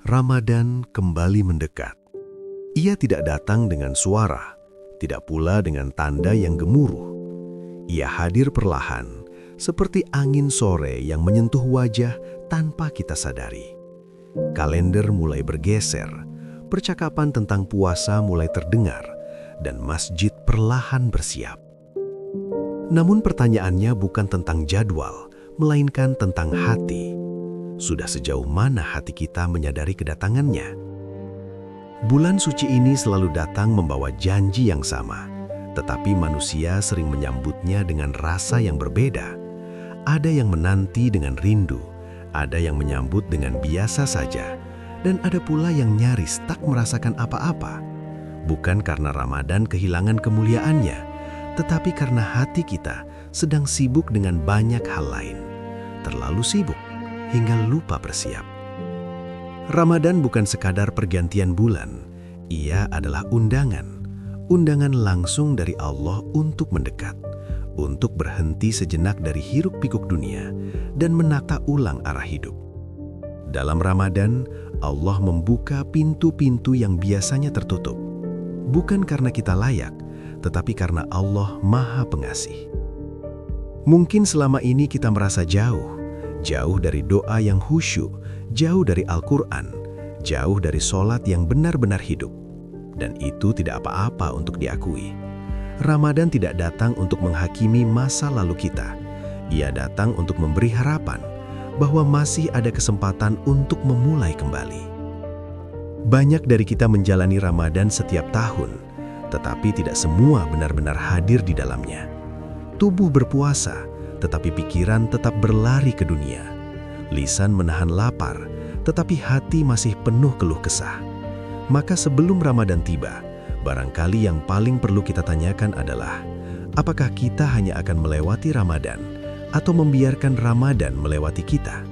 Ramadan kembali mendekat. Ia tidak datang dengan suara, tidak pula dengan tanda yang gemuruh. Ia hadir perlahan, seperti angin sore yang menyentuh wajah tanpa kita sadari. Kalender mulai bergeser, percakapan tentang puasa mulai terdengar, dan masjid perlahan bersiap. Namun pertanyaannya bukan tentang jadwal, melainkan tentang hati. Sudah sejauh mana hati kita menyadari kedatangannya? Bulan suci ini selalu datang membawa janji yang sama, tetapi manusia sering menyambutnya dengan rasa yang berbeda. Ada yang menanti dengan rindu, ada yang menyambut dengan biasa saja, dan ada pula yang nyaris tak merasakan apa-apa. Bukan karena Ramadan kehilangan kemuliaannya, tetapi karena hati kita sedang sibuk dengan banyak hal lain. Terlalu sibuk hingga lupa bersiap. Ramadan bukan sekadar pergantian bulan, ia adalah undangan langsung dari Allah untuk mendekat, untuk berhenti sejenak dari hiruk-pikuk dunia dan menata ulang arah hidup. Dalam Ramadan, Allah membuka pintu-pintu yang biasanya tertutup, bukan karena kita layak, tetapi karena Allah Maha Pengasih. Mungkin selama ini kita merasa jauh dari doa yang khusyuk, jauh dari Al-Quran, jauh dari sholat yang benar-benar hidup. Dan itu tidak apa-apa untuk diakui. Ramadan tidak datang untuk menghakimi masa lalu kita. Ia datang untuk memberi harapan bahwa masih ada kesempatan untuk memulai kembali. Banyak dari kita menjalani Ramadan setiap tahun, tetapi tidak semua benar-benar hadir di dalamnya. Tubuh berpuasa, tetapi pikiran tetap berlari ke dunia. Lisan menahan lapar, tetapi hati masih penuh keluh kesah. Maka sebelum Ramadan tiba, barangkali yang paling perlu kita tanyakan adalah, apakah kita hanya akan melewati Ramadan atau membiarkan Ramadan melewati kita?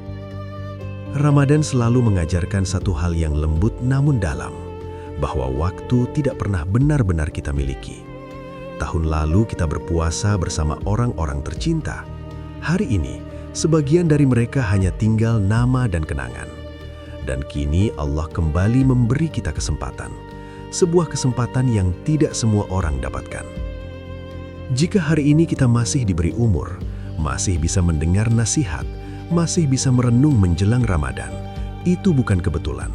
Ramadan selalu mengajarkan satu hal yang lembut namun dalam, bahwa waktu tidak pernah benar-benar kita miliki. Tahun lalu kita berpuasa bersama orang-orang tercinta. Hari ini, sebagian dari mereka hanya tinggal nama dan kenangan. Dan kini Allah kembali memberi kita kesempatan. Sebuah kesempatan yang tidak semua orang dapatkan. Jika hari ini kita masih diberi umur, masih bisa mendengar nasihat, masih bisa merenung menjelang Ramadan, itu bukan kebetulan.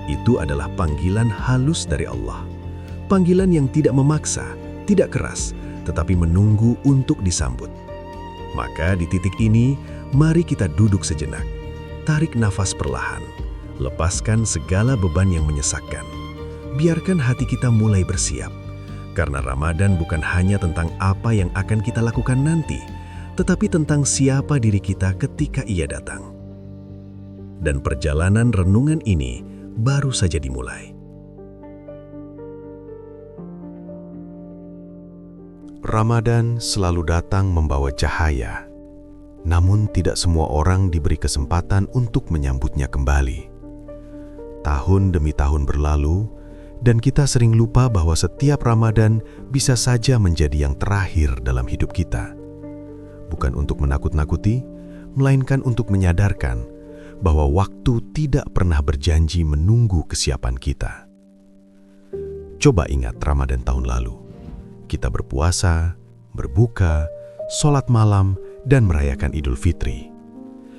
Itu adalah panggilan halus dari Allah. Panggilan yang tidak memaksa, tidak keras, tetapi menunggu untuk disambut. Maka di titik ini, mari kita duduk sejenak. Tarik nafas perlahan. Lepaskan segala beban yang menyesakkan. Biarkan hati kita mulai bersiap. Karena Ramadan bukan hanya tentang apa yang akan kita lakukan nanti, tetapi tentang siapa diri kita ketika ia datang. Dan perjalanan renungan ini baru saja dimulai. Ramadan selalu datang membawa cahaya, namun tidak semua orang diberi kesempatan untuk menyambutnya kembali. Tahun demi tahun berlalu, dan kita sering lupa bahwa setiap Ramadan bisa saja menjadi yang terakhir dalam hidup kita. Bukan untuk menakut-nakuti, melainkan untuk menyadarkan bahwa waktu tidak pernah berjanji menunggu kesiapan kita. Coba ingat Ramadan tahun lalu. Kita berpuasa, berbuka, sholat malam, dan merayakan Idul Fitri.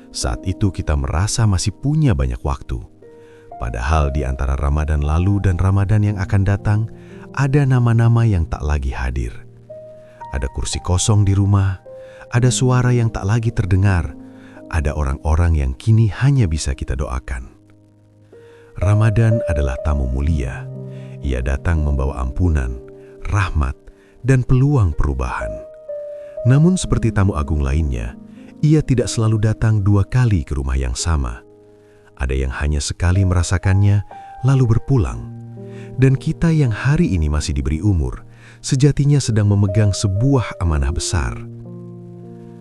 Saat itu kita merasa masih punya banyak waktu. Padahal di antara Ramadan lalu dan Ramadan yang akan datang, ada nama-nama yang tak lagi hadir. Ada kursi kosong di rumah, ada suara yang tak lagi terdengar, ada orang-orang yang kini hanya bisa kita doakan. Ramadan adalah tamu mulia. Ia datang membawa ampunan, rahmat, dan peluang perubahan. Namun seperti tamu agung lainnya, ia tidak selalu datang 2 kali ke rumah yang sama. Ada yang hanya sekali merasakannya, lalu berpulang. Dan kita yang hari ini masih diberi umur, sejatinya sedang memegang sebuah amanah besar.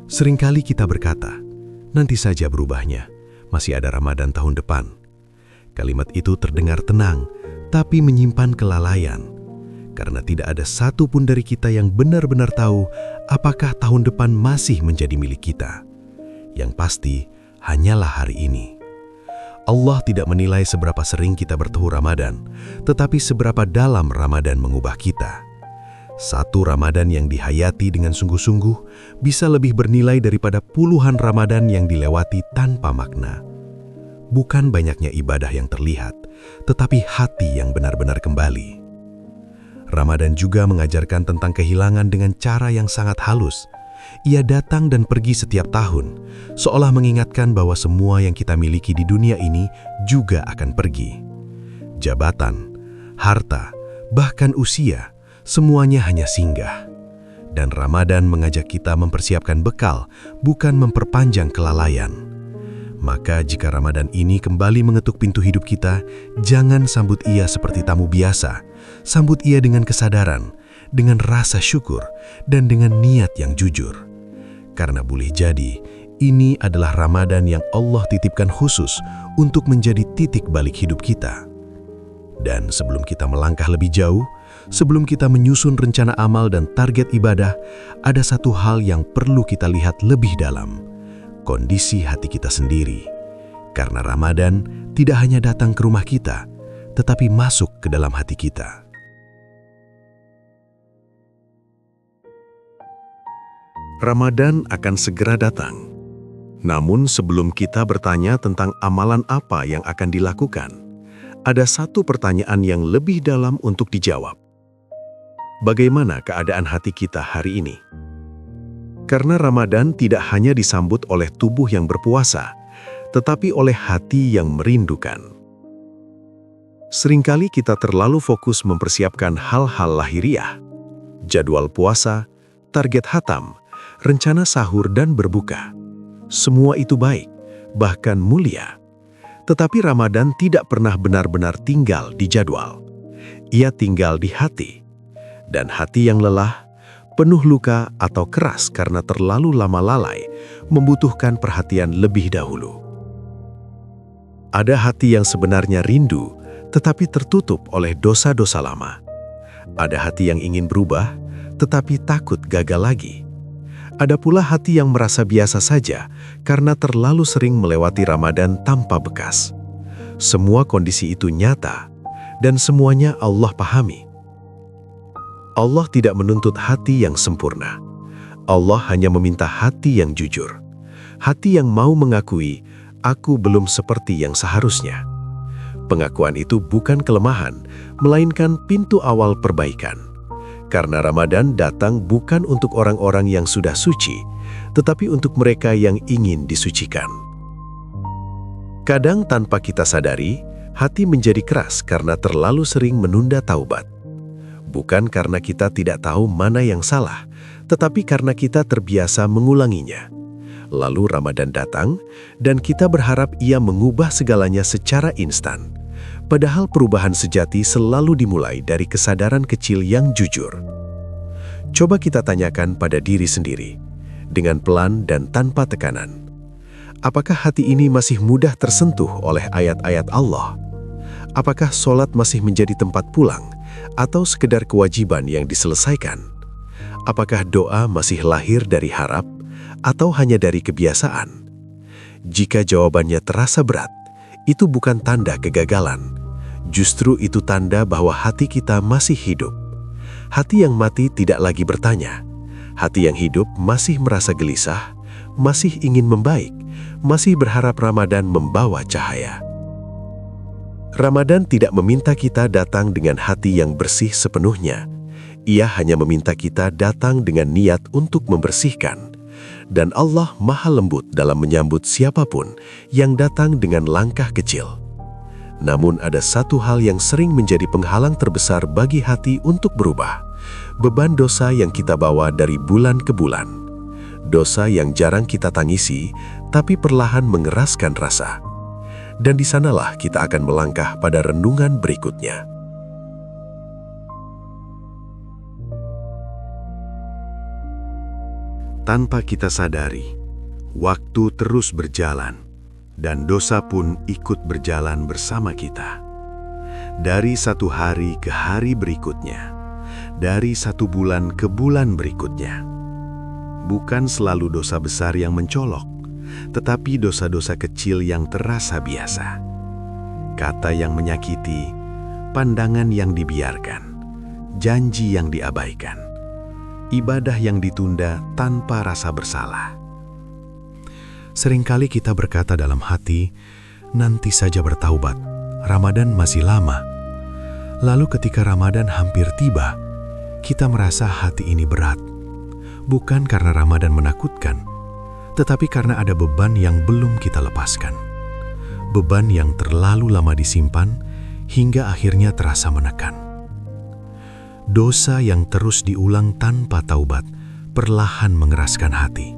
Seringkali kita berkata, nanti saja berubahnya, masih ada Ramadan tahun depan. Kalimat itu terdengar tenang, tapi menyimpan kelalaian. Karena tidak ada satu pun dari kita yang benar-benar tahu apakah tahun depan masih menjadi milik kita. Yang pasti, hanyalah hari ini. Allah tidak menilai seberapa sering kita bertemu Ramadan, tetapi seberapa dalam Ramadan mengubah kita. Satu Ramadan yang dihayati dengan sungguh-sungguh bisa lebih bernilai daripada puluhan Ramadan yang dilewati tanpa makna. Bukan banyaknya ibadah yang terlihat, tetapi hati yang benar-benar kembali. Ramadan juga mengajarkan tentang kehilangan dengan cara yang sangat halus. Ia datang dan pergi setiap tahun, seolah mengingatkan bahwa semua yang kita miliki di dunia ini juga akan pergi. Jabatan, harta, bahkan usia, semuanya hanya singgah. Dan Ramadan mengajak kita mempersiapkan bekal, bukan memperpanjang kelalaian. Maka jika Ramadan ini kembali mengetuk pintu hidup kita, jangan sambut ia seperti tamu biasa. Sambut ia dengan kesadaran, dengan rasa syukur, dan dengan niat yang jujur. Karena boleh jadi, ini adalah Ramadan yang Allah titipkan khusus untuk menjadi titik balik hidup kita. Dan sebelum kita melangkah lebih jauh, sebelum kita menyusun rencana amal dan target ibadah, ada satu hal yang perlu kita lihat lebih dalam, kondisi hati kita sendiri. Karena Ramadan tidak hanya datang ke rumah kita, tetapi masuk ke dalam hati kita. Ramadan akan segera datang. Namun sebelum kita bertanya tentang amalan apa yang akan dilakukan, ada satu pertanyaan yang lebih dalam untuk dijawab. Bagaimana keadaan hati kita hari ini? Karena Ramadan tidak hanya disambut oleh tubuh yang berpuasa, tetapi oleh hati yang merindukan. Seringkali kita terlalu fokus mempersiapkan hal-hal lahiriah, jadwal puasa, target hatam, rencana sahur dan berbuka. Semua itu baik, bahkan mulia. Tetapi Ramadan tidak pernah benar-benar tinggal di jadwal. Ia tinggal di hati. Dan hati yang lelah, penuh luka atau keras karena terlalu lama lalai, membutuhkan perhatian lebih dahulu. Ada hati yang sebenarnya rindu, tetapi tertutup oleh dosa-dosa lama. Ada hati yang ingin berubah, tetapi takut gagal lagi. Ada pula hati yang merasa biasa saja karena terlalu sering melewati Ramadan tanpa bekas. Semua kondisi itu nyata, dan semuanya Allah pahami. Allah tidak menuntut hati yang sempurna. Allah hanya meminta hati yang jujur. Hati yang mau mengakui, aku belum seperti yang seharusnya. Pengakuan itu bukan kelemahan, melainkan pintu awal perbaikan. Karena Ramadan datang bukan untuk orang-orang yang sudah suci, tetapi untuk mereka yang ingin disucikan. Kadang tanpa kita sadari, hati menjadi keras karena terlalu sering menunda taubat. Bukan karena kita tidak tahu mana yang salah, tetapi karena kita terbiasa mengulanginya. Lalu Ramadan datang, dan kita berharap ia mengubah segalanya secara instan. Padahal perubahan sejati selalu dimulai dari kesadaran kecil yang jujur. Coba kita tanyakan pada diri sendiri, dengan pelan dan tanpa tekanan. Apakah hati ini masih mudah tersentuh oleh ayat-ayat Allah? Apakah sholat masih menjadi tempat pulang, atau sekedar kewajiban yang diselesaikan? Apakah doa masih lahir dari harap, atau hanya dari kebiasaan? Jika jawabannya terasa berat, itu bukan tanda kegagalan. Justru itu tanda bahwa hati kita masih hidup. Hati yang mati tidak lagi bertanya. Hati yang hidup masih merasa gelisah, masih ingin membaik, masih berharap Ramadan membawa cahaya. Ramadan tidak meminta kita datang dengan hati yang bersih sepenuhnya. Ia hanya meminta kita datang dengan niat untuk membersihkan. Dan Allah Maha Lembut dalam menyambut siapapun yang datang dengan langkah kecil. Namun ada satu hal yang sering menjadi penghalang terbesar bagi hati untuk berubah. Beban dosa yang kita bawa dari bulan ke bulan. Dosa yang jarang kita tangisi, tapi perlahan mengeraskan rasa. Dan di sanalah kita akan melangkah pada renungan berikutnya. Tanpa kita sadari, waktu terus berjalan. Dan dosa pun ikut berjalan bersama kita. Dari satu hari ke hari berikutnya, dari satu bulan ke bulan berikutnya. Bukan selalu dosa besar yang mencolok, tetapi dosa-dosa kecil yang terasa biasa. kata yang menyakiti, pandangan yang dibiarkan, janji yang diabaikan, ibadah yang ditunda tanpa rasa bersalah. Seringkali kita berkata dalam hati, nanti saja bertaubat, Ramadan masih lama. Lalu ketika Ramadan hampir tiba, kita merasa hati ini berat. Bukan karena Ramadan menakutkan, tetapi karena ada beban yang belum kita lepaskan. Beban yang terlalu lama disimpan hingga akhirnya terasa menekan. Dosa yang terus diulang tanpa taubat perlahan mengeraskan hati.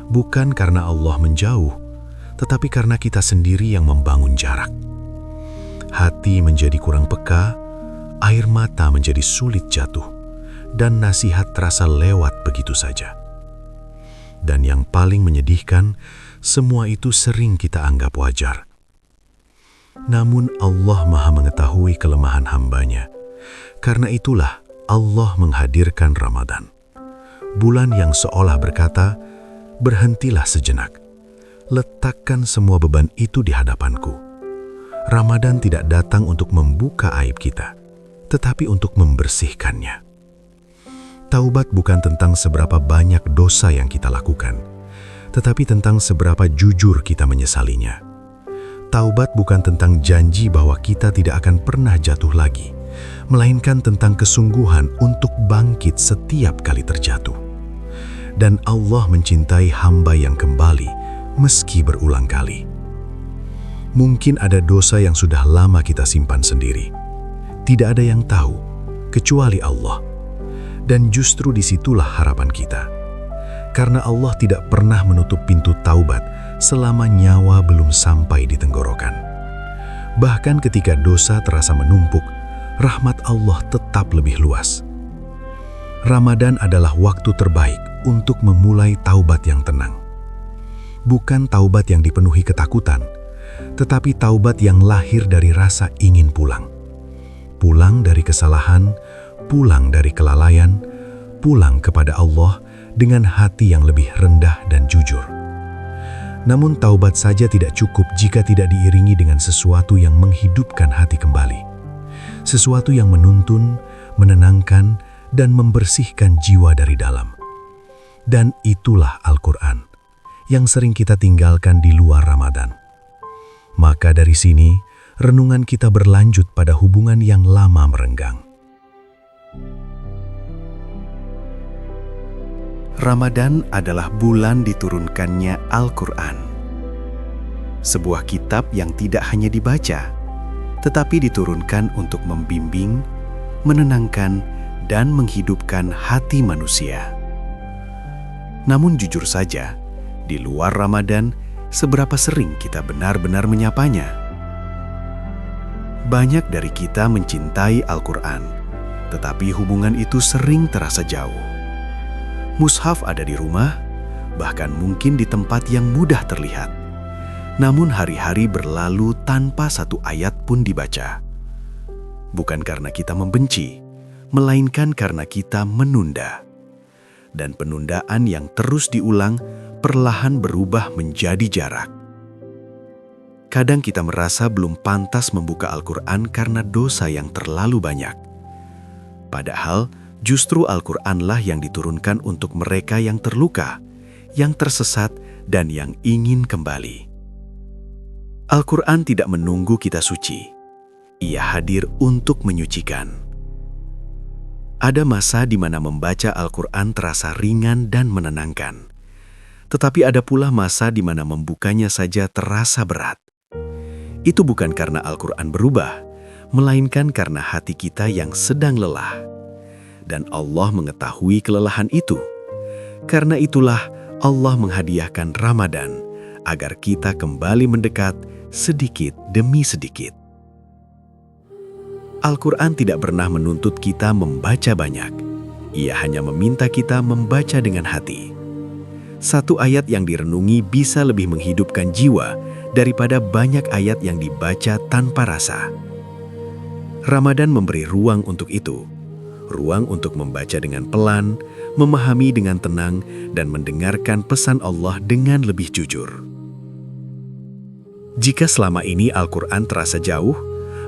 Bukan karena Allah menjauh, tetapi karena kita sendiri yang membangun jarak. Hati menjadi kurang peka, air mata menjadi sulit jatuh, dan nasihat terasa lewat begitu saja. Dan yang paling menyedihkan, semua itu sering kita anggap wajar. Namun Allah Maha mengetahui kelemahan hamba-Nya. Karena itulah Allah menghadirkan Ramadan. Bulan yang seolah berkata, berhentilah sejenak. Letakkan semua beban itu di hadapanku. Ramadan tidak datang untuk membuka aib kita, tetapi untuk membersihkannya. Taubat bukan tentang seberapa banyak dosa yang kita lakukan, tetapi tentang seberapa jujur kita menyesalinya. Taubat bukan tentang janji bahwa kita tidak akan pernah jatuh lagi, melainkan tentang kesungguhan untuk bangkit setiap kali terjatuh. Dan Allah mencintai hamba yang kembali meski berulang kali. Mungkin ada dosa yang sudah lama kita simpan sendiri. Tidak ada yang tahu, kecuali Allah. Dan justru disitulah harapan kita. Karena Allah tidak pernah menutup pintu taubat selama nyawa belum sampai di tenggorokan. Bahkan ketika dosa terasa menumpuk, rahmat Allah tetap lebih luas. Ramadan adalah waktu terbaik untuk memulai taubat yang tenang. Bukan taubat yang dipenuhi ketakutan, tetapi taubat yang lahir dari rasa ingin pulang. Pulang dari kesalahan, pulang dari kelalaian, pulang kepada Allah dengan hati yang lebih rendah dan jujur. Namun taubat saja tidak cukup jika tidak diiringi dengan sesuatu yang menghidupkan hati kembali. Sesuatu yang menuntun, menenangkan, dan membersihkan jiwa dari dalam. Dan itulah Al-Quran yang sering kita tinggalkan di luar Ramadan. Maka dari sini, renungan kita berlanjut pada hubungan yang lama merenggang. Ramadan adalah bulan diturunkannya Al-Quran. Sebuah kitab yang tidak hanya dibaca, tetapi diturunkan untuk membimbing, menenangkan, dan menghidupkan hati manusia. Namun jujur saja, di luar Ramadan, seberapa sering kita benar-benar menyapanya? Banyak dari kita mencintai Al-Quran, tetapi hubungan itu sering terasa jauh. Mushaf ada di rumah, bahkan mungkin di tempat yang mudah terlihat. Namun hari-hari berlalu tanpa satu ayat pun dibaca. Bukan karena kita membenci, melainkan karena kita menunda. Dan penundaan yang terus diulang perlahan berubah menjadi jarak. Kadang kita merasa belum pantas membuka Al-Quran karena dosa yang terlalu banyak. Padahal, justru Al-Quranlah yang diturunkan untuk mereka yang terluka, yang tersesat, dan yang ingin kembali. Al-Quran tidak menunggu kita suci. Ia hadir untuk menyucikan. Ada masa di mana membaca Al-Quran terasa ringan dan menenangkan. Tetapi ada pula masa di mana membukanya saja terasa berat. Itu bukan karena Al-Quran berubah, melainkan karena hati kita yang sedang lelah. Dan Allah mengetahui kelelahan itu. Karena itulah Allah menghadiahkan Ramadan agar kita kembali mendekat sedikit demi sedikit. Al-Quran tidak pernah menuntut kita membaca banyak. Ia hanya meminta kita membaca dengan hati. Satu ayat yang direnungi bisa lebih menghidupkan jiwa daripada banyak ayat yang dibaca tanpa rasa. Ramadan memberi ruang untuk itu. Ruang untuk membaca dengan pelan, memahami dengan tenang, dan mendengarkan pesan Allah dengan lebih jujur. Jika selama ini Al-Quran terasa jauh,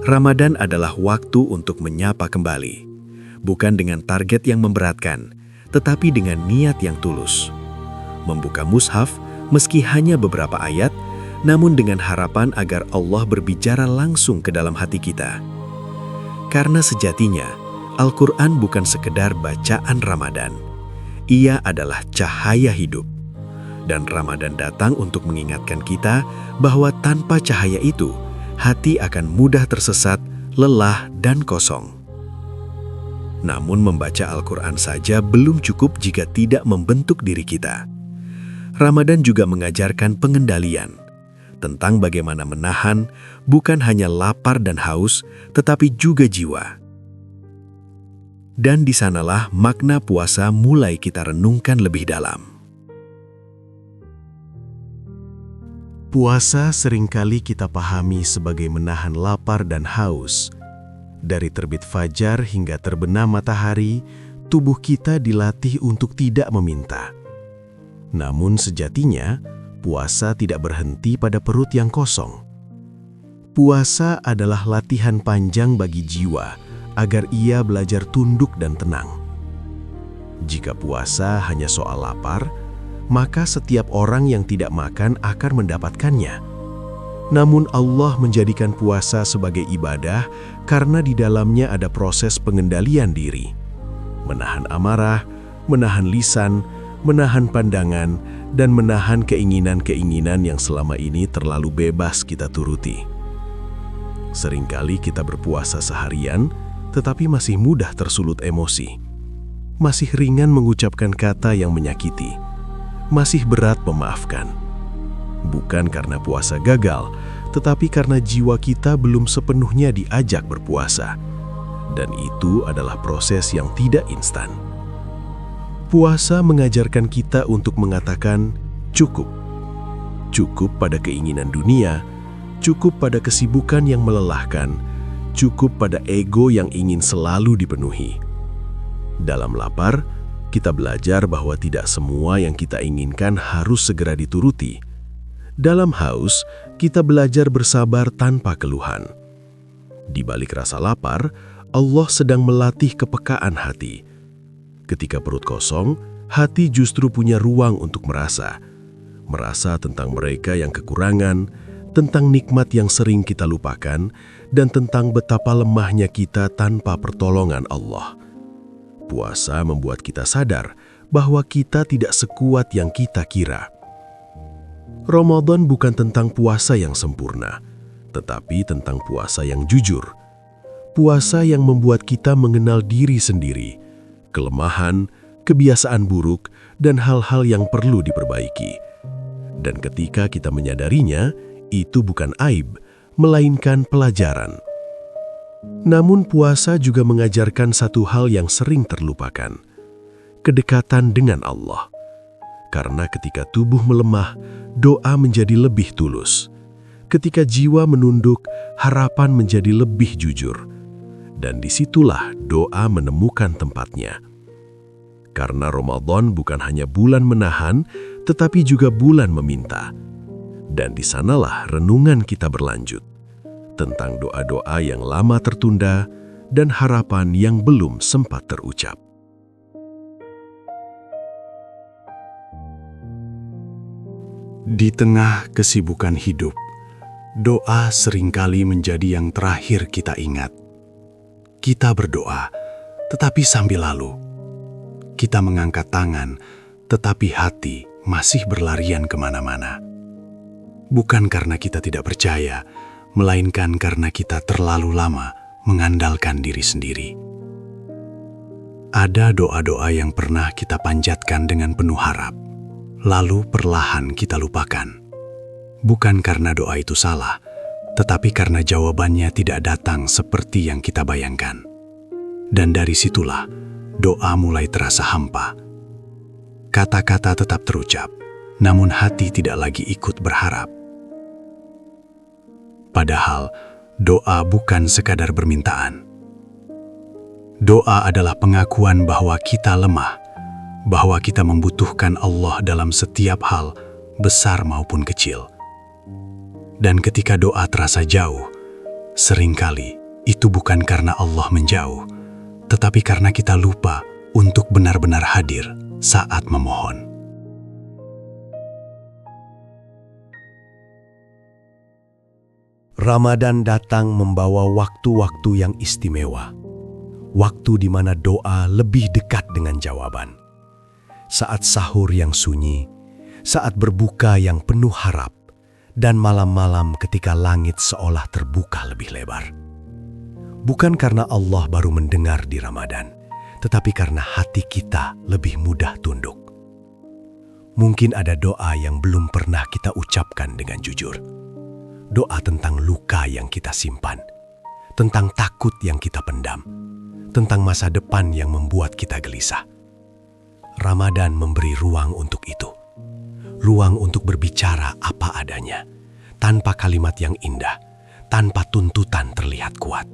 Ramadan adalah waktu untuk menyapa kembali. Bukan dengan target yang memberatkan, tetapi dengan niat yang tulus. Membuka mushaf meski hanya beberapa ayat, namun dengan harapan agar Allah berbicara langsung ke dalam hati kita. Karena sejatinya, Al-Quran bukan sekedar bacaan Ramadan. Ia adalah cahaya hidup. Dan Ramadan datang untuk mengingatkan kita bahwa tanpa cahaya itu, hati akan mudah tersesat, lelah, dan kosong. Namun membaca Al-Quran saja belum cukup jika tidak membentuk diri kita. Ramadan juga mengajarkan pengendalian, tentang bagaimana menahan bukan hanya lapar dan haus, tetapi juga jiwa. Dan di sanalah makna puasa mulai kita renungkan lebih dalam. Puasa seringkali kita pahami sebagai menahan lapar dan haus. Dari terbit fajar hingga terbenam matahari, tubuh kita dilatih untuk tidak meminta. Namun sejatinya, puasa tidak berhenti pada perut yang kosong. Puasa adalah latihan panjang bagi jiwa agar ia belajar tunduk dan tenang. Jika puasa hanya soal lapar, maka setiap orang yang tidak makan akan mendapatkannya. Namun Allah menjadikan puasa sebagai ibadah karena di dalamnya ada proses pengendalian diri. Menahan amarah, menahan lisan, menahan pandangan, dan menahan keinginan-keinginan yang selama ini terlalu bebas kita turuti. Seringkali kita berpuasa seharian, tetapi masih mudah tersulut emosi. Masih ringan mengucapkan kata yang menyakiti. Masih berat memaafkan. Bukan karena puasa gagal, tetapi karena jiwa kita belum sepenuhnya diajak berpuasa. Dan itu adalah proses yang tidak instan. Puasa mengajarkan kita untuk mengatakan cukup. Cukup pada keinginan dunia, cukup pada kesibukan yang melelahkan, cukup pada ego yang ingin selalu dipenuhi. Dalam lapar, kita belajar bahwa tidak semua yang kita inginkan harus segera dituruti. Dalam haus, kita belajar bersabar tanpa keluhan. Di balik rasa lapar, Allah sedang melatih kepekaan hati. Ketika perut kosong, hati justru punya ruang untuk merasa. Merasa tentang mereka yang kekurangan, tentang nikmat yang sering kita lupakan, dan tentang betapa lemahnya kita tanpa pertolongan Allah. Puasa membuat kita sadar bahwa kita tidak sekuat yang kita kira. Ramadan bukan tentang puasa yang sempurna, tetapi tentang puasa yang jujur. Puasa yang membuat kita mengenal diri sendiri, kelemahan, kebiasaan buruk, dan hal-hal yang perlu diperbaiki. Dan ketika kita menyadarinya, itu bukan aib, melainkan pelajaran. Namun puasa juga mengajarkan satu hal yang sering terlupakan, kedekatan dengan Allah. Karena ketika tubuh melemah, doa menjadi lebih tulus. Ketika jiwa menunduk, harapan menjadi lebih jujur. Dan disitulah doa menemukan tempatnya. Karena Ramadan bukan hanya bulan menahan, tetapi juga bulan meminta. Dan di sanalah renungan kita berlanjut. Tentang doa-doa yang lama tertunda dan harapan yang belum sempat terucap. Di tengah kesibukan hidup, doa seringkali menjadi yang terakhir kita ingat. Kita berdoa, tetapi sambil lalu. Kita mengangkat tangan, tetapi hati masih berlarian kemana-mana. Bukan karena kita tidak percaya, melainkan karena kita terlalu lama mengandalkan diri sendiri. Ada doa-doa yang pernah kita panjatkan dengan penuh harap, lalu perlahan kita lupakan. Bukan karena doa itu salah, tetapi karena jawabannya tidak datang seperti yang kita bayangkan. Dan dari situlah, doa mulai terasa hampa. Kata-kata tetap terucap, namun hati tidak lagi ikut berharap. Padahal, doa bukan sekadar permintaan. Doa adalah pengakuan bahwa kita lemah, bahwa kita membutuhkan Allah dalam setiap hal, besar maupun kecil. Dan ketika doa terasa jauh, seringkali itu bukan karena Allah menjauh, tetapi karena kita lupa untuk benar-benar hadir saat memohon. Ramadan datang membawa waktu-waktu yang istimewa. Waktu di mana doa lebih dekat dengan jawaban. Saat sahur yang sunyi, saat berbuka yang penuh harap, dan malam-malam ketika langit seolah terbuka lebih lebar. Bukan karena Allah baru mendengar di Ramadan, tetapi karena hati kita lebih mudah tunduk. Mungkin ada doa yang belum pernah kita ucapkan dengan jujur. Doa tentang luka yang kita simpan, tentang takut yang kita pendam, tentang masa depan yang membuat kita gelisah. Ramadan memberi ruang untuk itu. Ruang untuk berbicara apa adanya, tanpa kalimat yang indah, tanpa tuntutan terlihat kuat.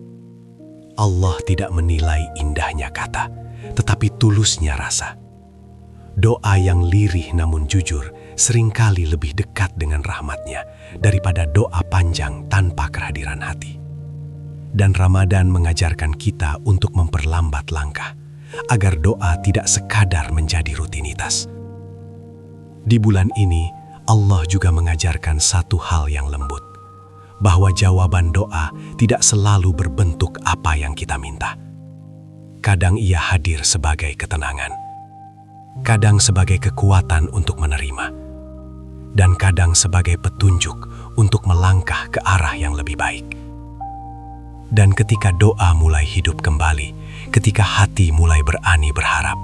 Allah tidak menilai indahnya kata, tetapi tulusnya rasa. Doa yang lirih namun jujur seringkali lebih dekat dengan rahmatnya daripada doa panjang tanpa kehadiran hati. Dan Ramadan mengajarkan kita untuk memperlambat langkah, agar doa tidak sekadar menjadi rutinitas. Di bulan ini, Allah juga mengajarkan satu hal yang lembut, bahwa jawaban doa tidak selalu berbentuk apa yang kita minta. Kadang ia hadir sebagai ketenangan, kadang sebagai kekuatan untuk menerima, dan kadang sebagai petunjuk untuk melangkah ke arah yang lebih baik. Dan ketika doa mulai hidup kembali, ketika hati mulai berani berharap,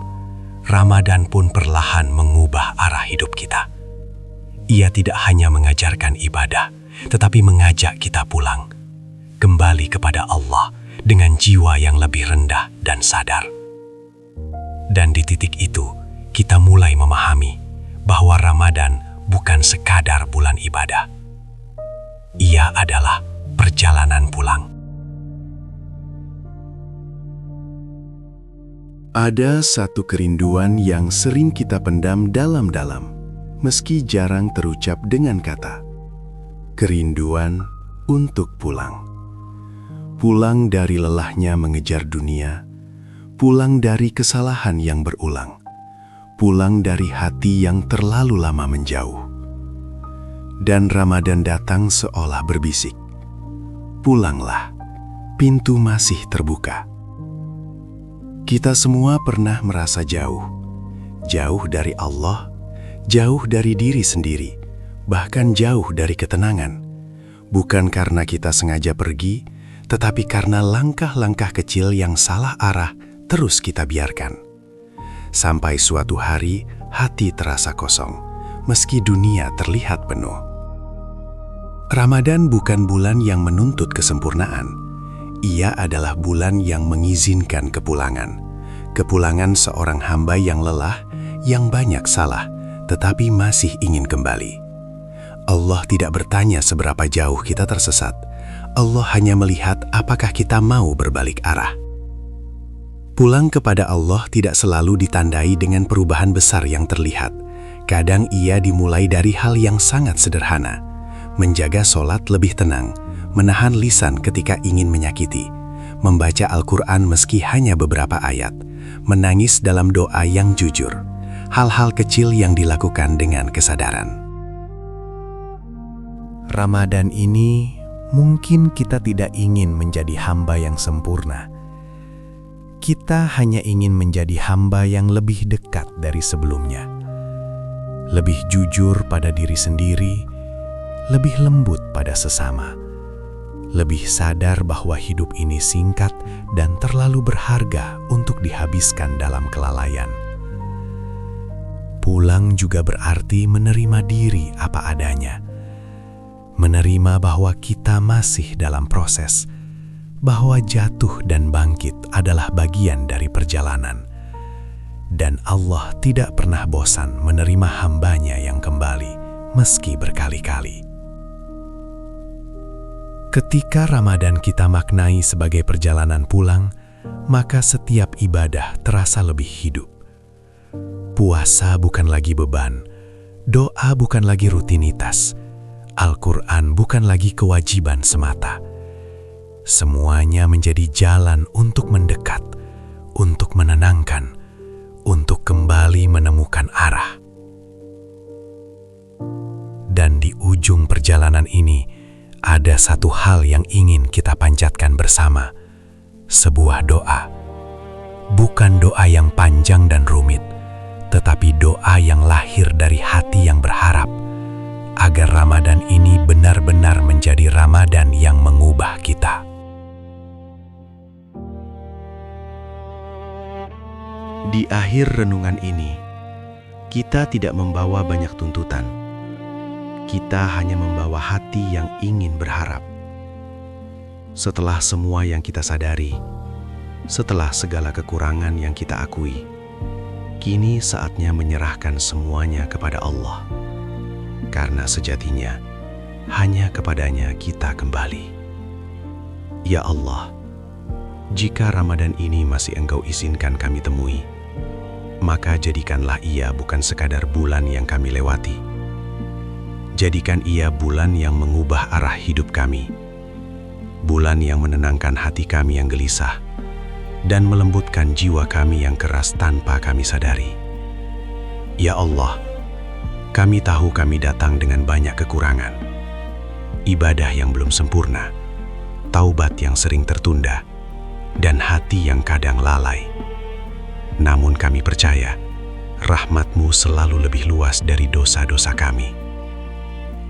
Ramadan pun perlahan mengubah arah hidup kita. Ia tidak hanya mengajarkan ibadah, tetapi mengajak kita pulang, kembali kepada Allah dengan jiwa yang lebih rendah dan sadar. Dan di titik itu, kita mulai memahami bahwa Ramadan bukan sekadar bulan ibadah. Ia adalah perjalanan pulang. Ada satu kerinduan yang sering kita pendam dalam-dalam, meski jarang terucap dengan kata. Kerinduan untuk pulang. Pulang dari lelahnya mengejar dunia, pulang dari kesalahan yang berulang, pulang dari hati yang terlalu lama menjauh. Dan Ramadan datang seolah berbisik, "Pulanglah, pintu masih terbuka." Kita semua pernah merasa jauh dari Allah, jauh dari diri sendiri, bahkan jauh dari ketenangan. Bukan karena kita sengaja pergi, tetapi karena langkah-langkah kecil yang salah arah terus kita biarkan. Sampai suatu hari, hati terasa kosong, meski dunia terlihat penuh. Ramadan bukan bulan yang menuntut kesempurnaan. Ia adalah bulan yang mengizinkan kepulangan. Kepulangan seorang hamba yang lelah, yang banyak salah, tetapi masih ingin kembali. Allah tidak bertanya seberapa jauh kita tersesat. Allah hanya melihat apakah kita mau berbalik arah. Pulang kepada Allah tidak selalu ditandai dengan perubahan besar yang terlihat. Kadang ia dimulai dari hal yang sangat sederhana. Menjaga sholat lebih tenang, menahan lisan ketika ingin menyakiti, membaca Al-Quran meski hanya beberapa ayat, menangis dalam doa yang jujur, hal-hal kecil yang dilakukan dengan kesadaran. Ramadan ini mungkin kita tidak ingin menjadi hamba yang sempurna. Kita hanya ingin menjadi hamba yang lebih dekat dari sebelumnya. Lebih jujur pada diri sendiri, lebih lembut pada sesama. Lebih sadar bahwa hidup ini singkat dan terlalu berharga untuk dihabiskan dalam kelalaian. Pulang juga berarti menerima diri apa adanya. Menerima bahwa kita masih dalam proses, bahwa jatuh dan bangkit adalah bagian dari perjalanan. Dan Allah tidak pernah bosan menerima hambanya yang kembali, meski berkali-kali. Ketika Ramadan kita maknai sebagai perjalanan pulang, maka setiap ibadah terasa lebih hidup. Puasa bukan lagi beban, doa bukan lagi rutinitas. Al-Quran bukan lagi kewajiban semata. Semuanya menjadi jalan untuk mendekat, untuk menenangkan, untuk kembali menemukan arah. Dan di ujung perjalanan ini, ada satu hal yang ingin kita panjatkan bersama, sebuah doa. Bukan doa yang panjang dan rumit, tetapi doa yang lahir dari hati yang berharap, agar Ramadan ini benar-benar menjadi Ramadan yang mengubah kita. Di akhir renungan ini, kita tidak membawa banyak tuntutan. Kita hanya membawa hati yang ingin berharap. Setelah semua yang kita sadari, setelah segala kekurangan yang kita akui, kini saatnya menyerahkan semuanya kepada Allah. Karena sejatinya, hanya kepadanya kita kembali. Ya Allah, jika Ramadan ini masih Engkau izinkan kami temui, maka jadikanlah ia bukan sekadar bulan yang kami lewati. Jadikan ia bulan yang mengubah arah hidup kami, bulan yang menenangkan hati kami yang gelisah, dan melembutkan jiwa kami yang keras tanpa kami sadari. Ya Allah, kami tahu kami datang dengan banyak kekurangan, ibadah yang belum sempurna, taubat yang sering tertunda, dan hati yang kadang lalai. Namun kami percaya, rahmat-Mu selalu lebih luas dari dosa-dosa kami.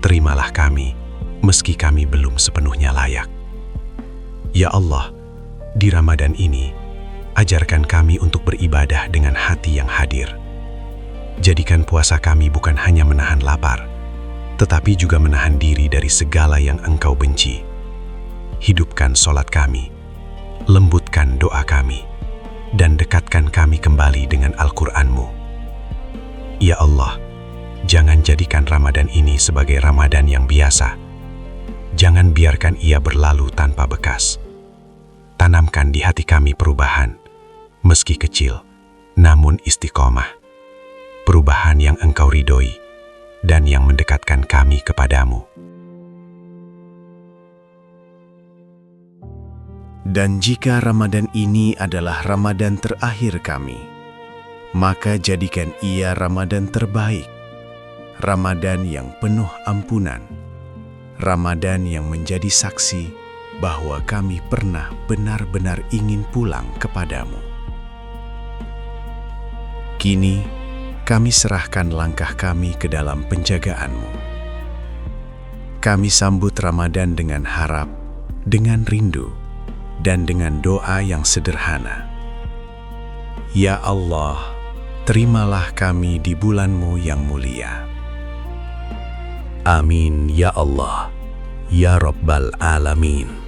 Terimalah kami, meski kami belum sepenuhnya layak. Ya Allah, di Ramadan ini, ajarkan kami untuk beribadah dengan hati yang hadir. Jadikan puasa kami bukan hanya menahan lapar, tetapi juga menahan diri dari segala yang Engkau benci. Hidupkan sholat kami, lembutkan doa kami, dan dekatkan kami kembali dengan Al-Quran-Mu. Ya Allah, jangan jadikan Ramadan ini sebagai Ramadan yang biasa. Jangan biarkan ia berlalu tanpa bekas. Tanamkan di hati kami perubahan, meski kecil, namun istiqomah. Perubahan yang Engkau ridhoi dan yang mendekatkan kami kepadamu. Dan jika Ramadan ini adalah Ramadan terakhir kami, maka jadikan ia Ramadan terbaik, Ramadan yang penuh ampunan, Ramadan yang menjadi saksi bahwa kami pernah benar-benar ingin pulang kepadamu. Kini, kami serahkan langkah kami ke dalam penjagaan-Mu. Kami sambut Ramadan dengan harap, dengan rindu, dan dengan doa yang sederhana. Ya Allah, terimalah kami di bulan-Mu yang mulia. Amin ya Allah, ya Rabbal Alamin.